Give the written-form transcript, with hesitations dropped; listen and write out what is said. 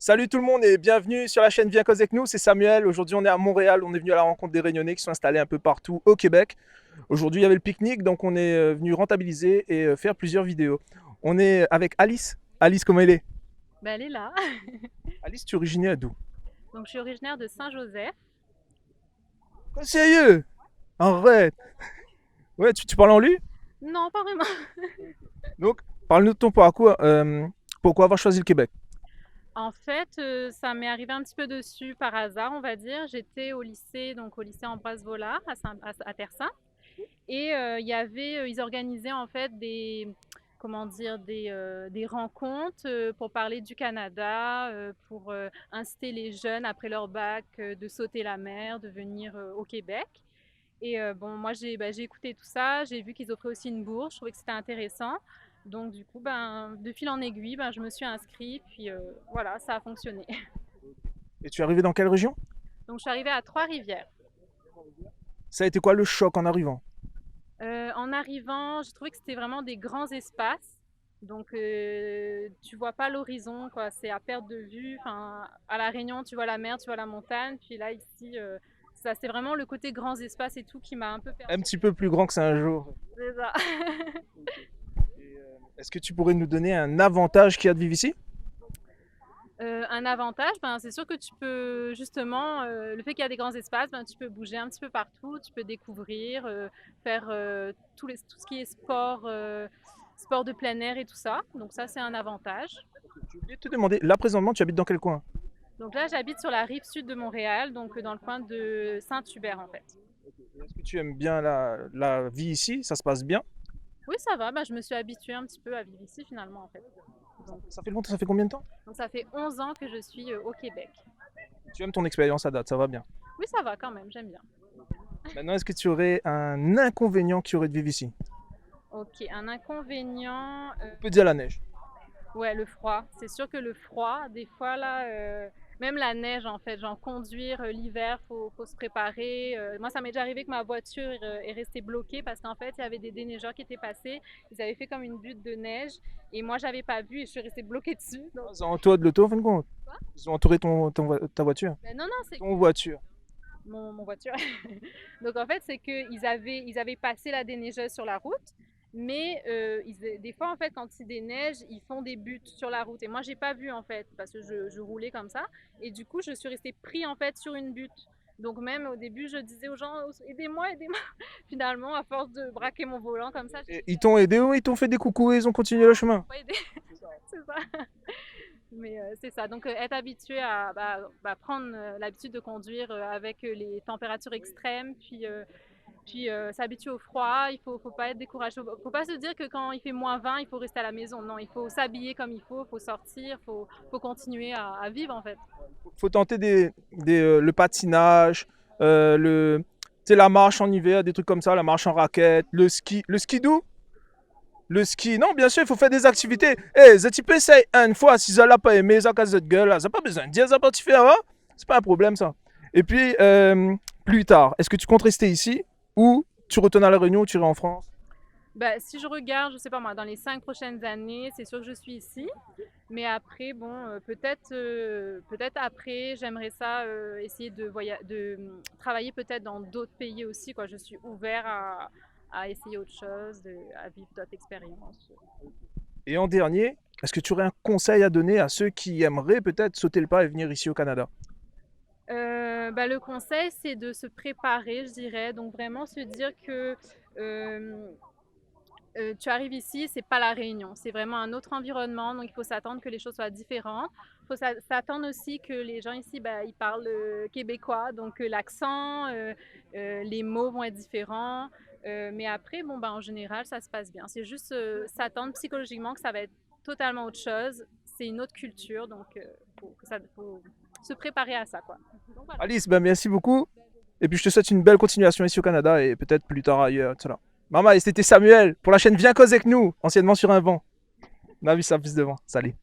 Salut tout le monde et bienvenue sur la chaîne Viens cause avec nous, c'est Samuel. Aujourd'hui on est à Montréal, on est venu à la rencontre des Réunionnais qui sont installés un peu partout au Québec. Aujourd'hui il y avait le pique-nique donc on est venu rentabiliser et faire plusieurs vidéos. On est avec Alice. Alice, comment elle est? Ben, elle est là. Alice, tu es originaire d'où? Donc, je suis originaire de Saint-Joseph. Oh, sérieux? Arrête. Ouais, tu parles en lui? Non, pas vraiment. Donc parle-nous de ton parcours, pourquoi avoir choisi le Québec? En fait, ça m'est arrivé un petit peu dessus par hasard, on va dire. J'étais au lycée, donc au lycée Ambroise Vollard à Terre-Saint. Et il y avait, ils organisaient en fait comment dire, des rencontres pour parler du Canada, pour inciter les jeunes après leur bac de sauter la mer, de venir au Québec. Et bon, moi, j'ai écouté tout ça, j'ai vu qu'ils offraient aussi une bourse, je trouvais que c'était intéressant. Donc, du coup, ben, de fil en aiguille, ben, je me suis inscrite, puis voilà, ça a fonctionné. Et tu es arrivé dans quelle région? Donc, je suis arrivée à Trois-Rivières. Ça a été quoi le choc en arrivant? En arrivant, j'ai trouvé que c'était vraiment des grands espaces. Donc, tu vois pas l'horizon, quoi. C'est à perte de vue. Enfin, à La Réunion, tu vois la mer, tu vois la montagne. Puis là, ici, ça, c'est vraiment le côté grands espaces et tout qui m'a un peu Un perturbée. petit peu plus grand que ça un jour. C'est ça. Est-ce que tu pourrais nous donner un avantage qu'il y a de vivre ici? Un avantage, ben, c'est sûr que tu peux justement, le fait qu'il y a des grands espaces, ben, tu peux bouger un petit peu partout, tu peux découvrir, faire tout ce qui est sport de plein air et tout ça. Donc ça, c'est un avantage. Je voulais te demander, là présentement, tu habites dans quel coin? Donc là, j'habite sur la rive sud de Montréal, donc dans le coin de Saint-Hubert en fait. Est-ce que tu aimes bien la vie ici? Ça se passe bien? Oui, ça va, ben, je me suis habituée un petit peu à vivre ici finalement en fait. Donc, Ça fait longtemps, ça fait combien de temps? donc ça fait 11 ans que je suis au Québec. Tu aimes ton expérience à date, ça va bien. Oui, ça va quand même, j'aime bien. Maintenant, est-ce que tu aurais un inconvénient qui aurait de vivre ici? Ok, un inconvénient, On peut dire la neige. ouais, le froid. C'est sûr que le froid, des fois, là, même la neige, en fait, genre conduire l'hiver, faut se préparer. Moi, ça m'est déjà arrivé que ma voiture est restée bloquée parce qu'en fait, il y avait des déneigeurs qui étaient passés. Ils avaient fait comme une butte de neige et moi, j'avais pas vu et je suis restée bloquée dessus. Donc, Ils ont entouré de l'auto, en fin de compte. quoi? Ils ont entouré ta voiture. Ben, non, non, c'est Ton voiture. mon voiture. Donc, en fait, c'est qu'ils avaient passé la déneigeuse sur la route. Mais des fois, en fait, quand il déneige, ils font des buts sur la route. Et moi, j'ai pas vu, en fait, parce que je roulais comme ça. Et du coup, je suis restée pris, en fait, sur une butte. Donc, même au début, je disais aux gens, aidez-moi, aidez-moi. Finalement, à force de braquer mon volant comme ça, Et ils t'ont aidé ou ils t'ont fait des coucous et ils ont continué le chemin? pas aidé. C'est ça. Mais c'est ça. Donc, être habitué à prendre l'habitude de conduire avec les températures extrêmes, puis s'habituer au froid, faut pas être découragé. Faut pas se dire que quand il fait -20, il faut rester à la maison. Non, il faut s'habiller comme il faut sortir, faut continuer à vivre en fait. Faut tenter le patinage, la marche en hiver, des trucs comme ça, la marche en raquette, le ski. Le ski d'où? Le ski, non, bien sûr, il faut faire des activités. Eh, si tu peux essayer une fois, si ça l'a pas aimé, ça casse cette gueule, là, ça pas besoin de dire ça tu faire, hein? C'est pas un problème, ça. Et puis, plus tard, est-ce que tu comptes rester ici ou tu retournes à La Réunion ou tu irais en France? Ben, si je regarde, je sais pas moi, dans les 5 prochaines années, c'est sûr que je suis ici. Mais après, bon, peut-être après, j'aimerais ça essayer de travailler peut-être dans d'autres pays aussi, quoi. Je suis ouvert à essayer autre chose, à vivre d'autres expériences. Et en dernier, est-ce que tu aurais un conseil à donner à ceux qui aimeraient peut-être sauter le pas et venir ici au Canada? Bah, le conseil, c'est de se préparer, je dirais. Donc vraiment se dire que euh, tu arrives ici, c'est pas la Réunion, c'est vraiment un autre environnement, donc il faut s'attendre que les choses soient différentes. Il faut s'attendre aussi que les gens ici, bah, ils parlent québécois, donc l'accent, les mots vont être différents. Mais après, bon, bah, en général, ça se passe bien. C'est juste s'attendre psychologiquement que ça va être totalement autre chose. C'est une autre culture, donc faut se préparer à ça, quoi. Donc voilà. Alice, ben merci beaucoup. Et puis je te souhaite une belle continuation ici au Canada et peut-être plus tard ailleurs. Etc. Maman, et c'était Samuel pour la chaîne Viens cause avec nous, anciennement sur un vent. On a vu ça plus devant. Salut.